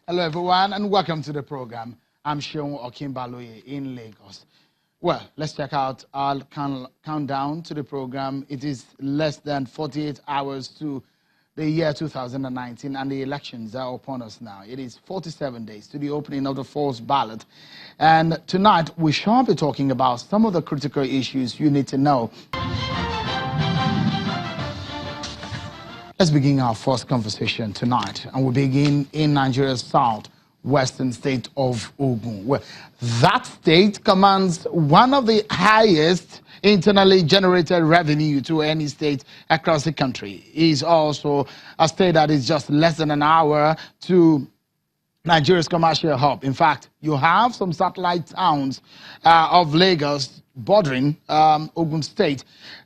Hello, everyone, and welcome to the program. I'm Seun Okinbaloye in Lagos. Well, let's check out our countdown to the program. It is less than 48 hours to the year 2019, and the elections are upon us now. It is 47 days to the opening of the first ballot. And tonight, we shall be talking about some of the critical issues you need to know. Let's begin our first conversation tonight, and we begin in Nigeria's southwestern state of Ogun, where that state commands one of the highest internally generated revenue to any state across the country. It is also a state that is just less than an hour to Nigeria's commercial hub. In fact, you have some satellite towns of Lagos bordering Ogun State.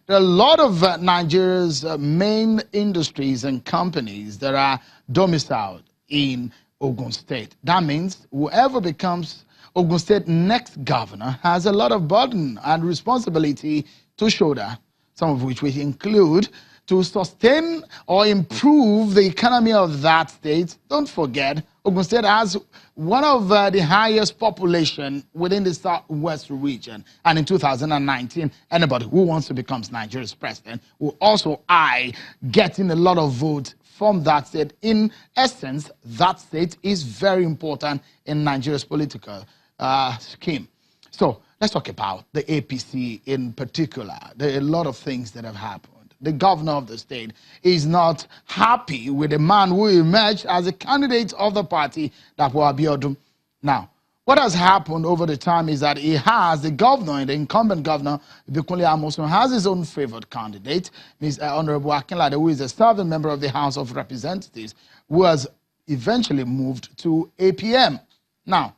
There are a lot of Nigeria's main industries and companies that are domiciled in Ogun State. That means whoever becomes Ogun State next governor has a lot of burden and responsibility to shoulder, some of which will include to sustain or improve the economy of that state. Don't forget, Ogun State has one of the highest population within the southwest region. And in 2019, anybody who wants to become Nigeria's president will also eye getting a lot of votes from that state. In essence, that state is very important in Nigeria's political scheme. So let's talk about the APC in particular. There are a lot of things that have happened. The governor of the state is not happy with the man who emerged as a candidate of the party, Dapo Abiodun. Now, what has happened over the time is that he has, the governor, the incumbent governor, Abiodun Amosun, has his own favored candidate, Ms. Honorable Akinlade, who is a serving member of the House of Representatives, who has eventually moved to APM. Now,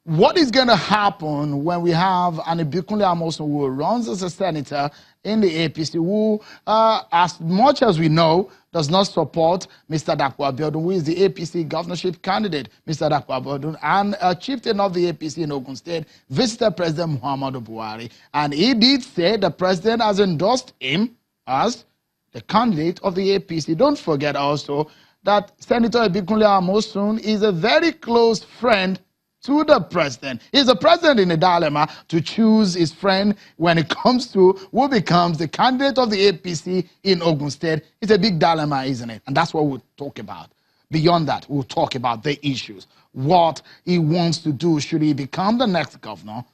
what is going to happen when we have an Abiodun Amosun who runs as a senator in the APC, who, as much as we know, does not support Mr. Dapo Abiodun, who is the APC governorship candidate, Mr. Dapo Abiodun, and a chieftain of the APC in Ogun State, visited President Muhammadu Buhari. And he did say the president has endorsed him as the candidate of the APC. Don't forget also that Senator Abiodun Amosun is a very close friend to the president. He's the president in a dilemma to choose his friend when it comes to who becomes the candidate of the APC in Ogun State. It's a big dilemma, isn't it? And that's what we'll talk about. Beyond that, we'll talk about the issues. What he wants to do should he become the next governor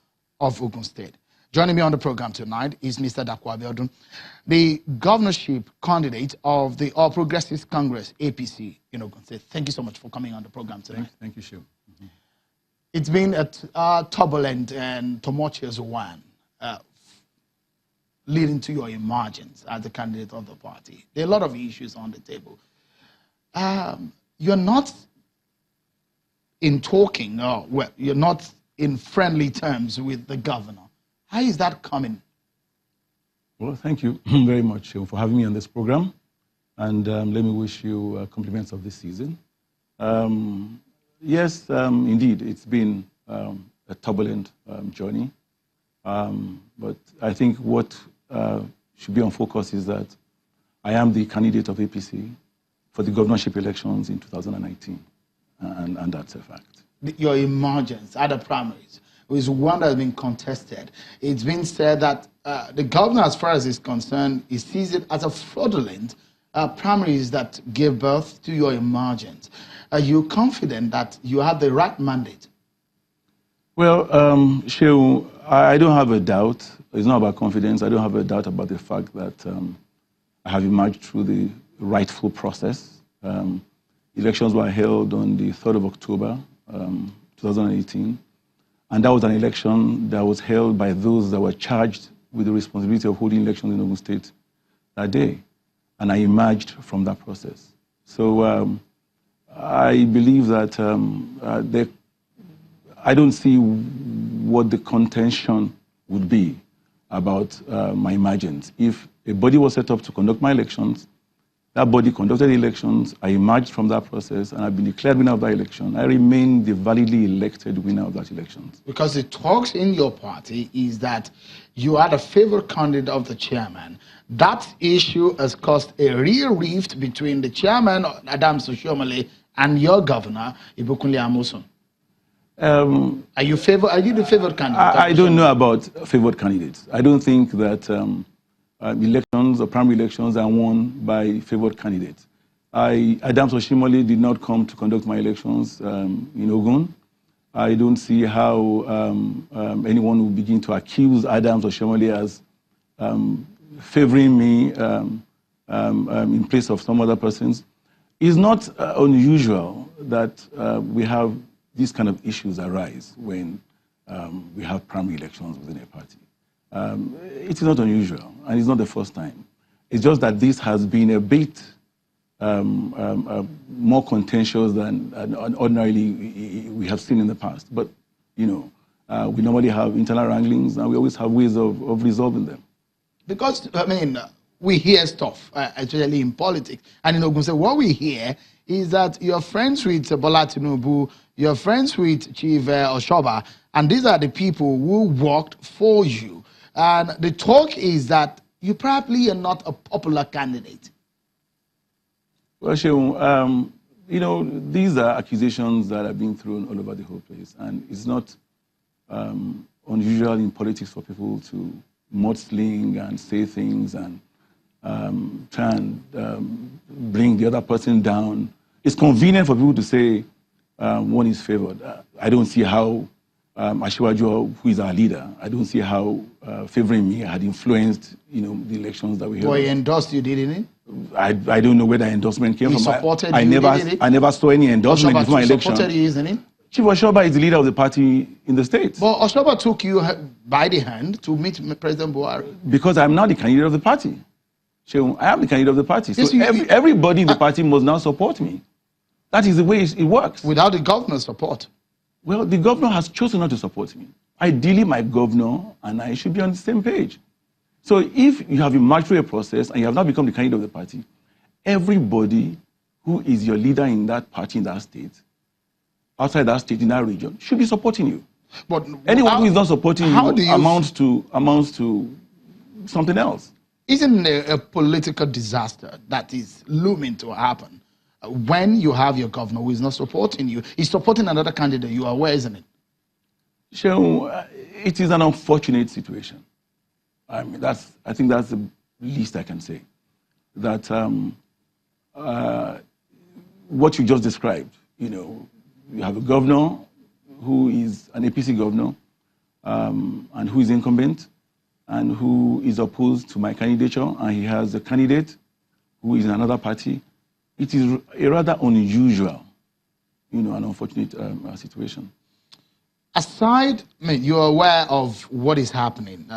of Ogun State. Joining me on the program tonight is Mr. Dapo Abiodun, the governorship candidate of the All Progressives Congress, APC, in Ogun State. Thank you so much for coming on the program tonight. Thank you, Seun. It's been a turbulent and tumultuous one, leading to your emergence as the candidate of the party. There are a lot of issues on the table. You're not in talking, well, you're not in friendly terms with the governor. How is that coming? Well, thank you very much, Seun, for having me on this program. And let me wish you compliments of this season. Yes, indeed, it's been a turbulent journey. But I think what should be on focus is that I am the candidate of APC for the governorship elections in 2019. And that's a fact. Your emergence at the primaries is one that has been contested. It's been said that the governor, as far as is concerned, he sees it as a fraudulent primaries that gave birth to your emergence. Are you confident that you have the right mandate? Well, Seun, I don't have a doubt. It's not about confidence. I don't have a doubt about the fact that I have emerged through the rightful process. Elections were held on the 3rd of October, 2018. And that was an election that was held by those that were charged with the responsibility of holding elections in Ogun State that day. And I emerged from that process. So I believe that I don't see what the contention would be about my emergence. If a body was set up to conduct my elections, that body conducted elections, I emerged from that process, and I've been declared winner of that election. I remain the validly elected winner of that election. Because the talks in your party is that you are the favored candidate of the chairman. That issue has caused a real rift between the chairman, Adams Oshiomhole, and your governor, Ibukunle Amosun. Are you the favored candidate? I don't know about favored candidates. I don't think that elections or primary elections are won by favored candidates. Adams Oshimole did not come to conduct my elections in Ogun. I don't see how anyone will begin to accuse Adams Oshimole as favoring me in place of some other persons. It's not unusual that we have these kind of issues arise when we have primary elections within a party. It is not unusual, and it's not the first time. It's just that this has been a bit more contentious than ordinarily we have seen in the past. But, you know, we normally have internal wranglings, and we always have ways of resolving them. Because, I mean, we hear stuff, especially in politics. And in Ogun, what we hear is that you're friends with Bola Tinubu, you're friends with Chief Oshoba, and these are the people who worked for you. And the talk is that you probably are not a popular candidate. Well, Shehu, you know, these are accusations that are being thrown all over the whole place. And it's not unusual in politics for people to mudsling and say things and try and bring the other person down. It's convenient for people to say one is favored. I don't see how Asiwaju, who is our leader, I don't see how favoring me had influenced, you know, the elections that we had. Well, he endorsed you, didn't he? I don't know where the endorsement came from. Supported I never saw any endorsement before my election. Supported you, isn't it? Chief Oshoba is the leader of the party in the States. But Oshoba took you by the hand to meet President Buhari. Because I'm now the candidate of the party. So I am the candidate of the party. So Yes, everybody in the party must now support me. That is the way it works. Without the governor's support. Well, the governor has chosen not to support me. Ideally, my governor and I should be on the same page. So if you have emerged through a process and you have now become the candidate of the party, everybody who is your leader in that party, in that state, outside that state, in that region, should be supporting you. But anyone who is not supporting you amounts to something else. Isn't there a political disaster that is looming to happen when you have your governor who is not supporting you? He's supporting another candidate. You are aware, isn't it? So it is an unfortunate situation. I mean, I think that's the least I can say. That what you just described, you know, you have a governor who is an APC governor and who is incumbent and who is opposed to my candidature, and he has a candidate who is in another party. It is a rather unusual, you know, an unfortunate situation. Aside, I mean, you're aware of what is happening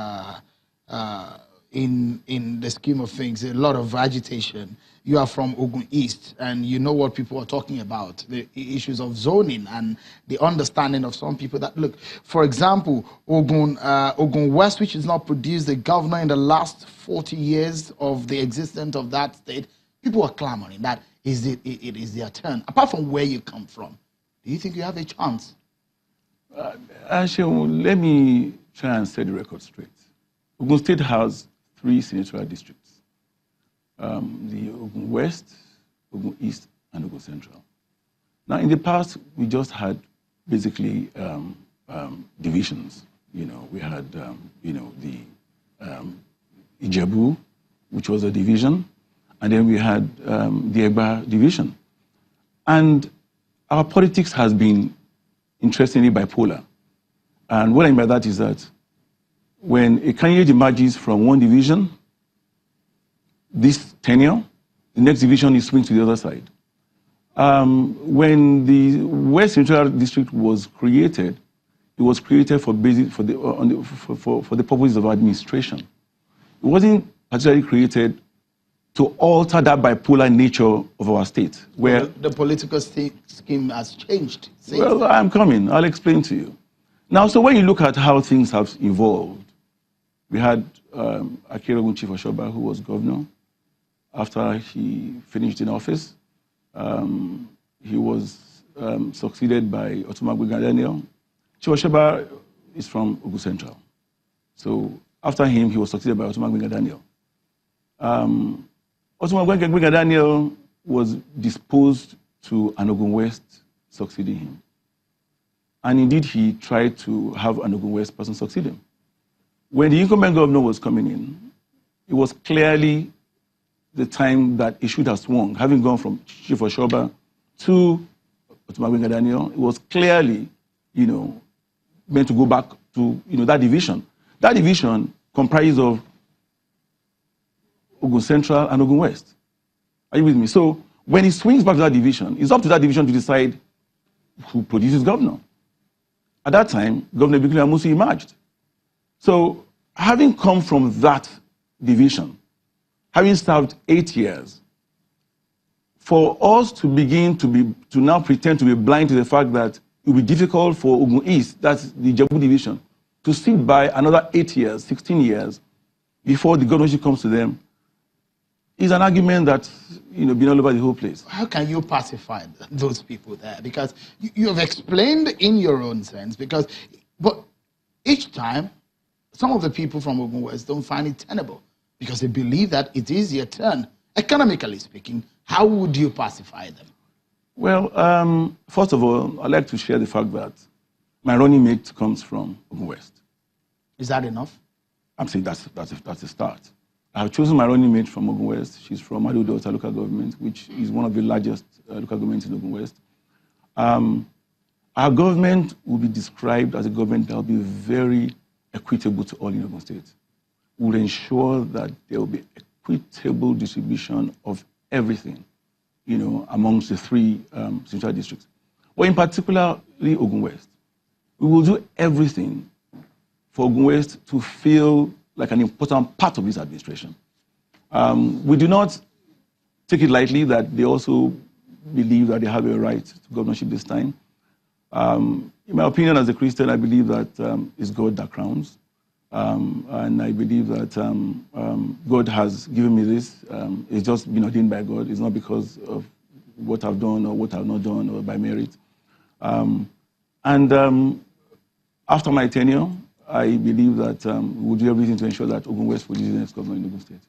in the scheme of things, a lot of agitation. You are from Ogun East, and you know what people are talking about, the issues of zoning and the understanding of some people that, look, for example, Ogun West, which has not produced a governor in the last 40 years of the existence of that state, people are clamoring that it is their turn. Apart from where you come from, do you think you have a chance? Actually, let me try and set the record straight. Ogun State has 3 senatorial districts. The Ogun West, Ogun East, and Ogun Central. Now, in the past, we just had basically divisions. You know, we had, you know, the Ijebu, which was a division, and then we had the Egba division. And our politics has been, interestingly, bipolar. And what I mean by that is that when a candidate emerges from one division, this tenure, the next division is swing to the other side. When the West Central District was created, it was created for the purposes of administration. It wasn't particularly created to alter that bipolar nature of our state. Where the political scheme has changed. Well, I'm coming. I'll explain to you. Now, so when you look at how things have evolved, we had Akeredolu Chief Oshoba, who was governor. After he finished in office, he was succeeded by Otumagwe Daniel. Chief Oshoba is from Ogun Central. So after him, he was succeeded by Otumagwe Daniel. Otumagwe Daniel was disposed to an Ogun West succeeding him. And indeed, he tried to have an Ogun West person succeed him. When the incumbent governor was coming in, it was clearly the time that he should have swung, having gone from Chief Oshoba to Otumagbenga Daniel. It was clearly, meant to go back to, that division. That division comprised of Ogun Central and Ogun West. Are you with me? So when he swings back to that division, it's up to that division to decide who produces governor. At that time, Governor Bikili Amusu emerged. So having come from that division, having served 8 years, for us to begin to now pretend to be blind to the fact that it will be difficult for Ogun East, that's the Ijebu division, to sit by another 8 years, 16 years, before the governorship comes to them, is an argument that's been all over the whole place. How can you pacify those people there? Because you have explained in your own sense, but each time, some of the people from Ogun West don't find it tenable because they believe that it is their turn. Economically speaking, how would you pacify them? Well, first of all, I'd like to share the fact that my running mate comes from Ogun West. Is that enough? I'm saying that's a start. I have chosen my running mate from Ogun West. She's from Abiodun local government, which is one of the largest local governments in Ogun West. Our government will be described as a government that will be very equitable to all in Ogun State. We will ensure that there will be equitable distribution of everything, amongst the three central districts. But in particular, Ogun West. We will do everything for Ogun West to feel like an important part of this administration. We do not take it lightly that they also believe that they have a right to governorship this time. In my opinion, as a Christian, I believe that it's God that crowns. And I believe that God has given me this. It's just been ordained by God. It's not because of what I've done or what I've not done or by merit. After my tenure, I believe that we will do everything to ensure that Ogun West produces the next governor in Ogun State.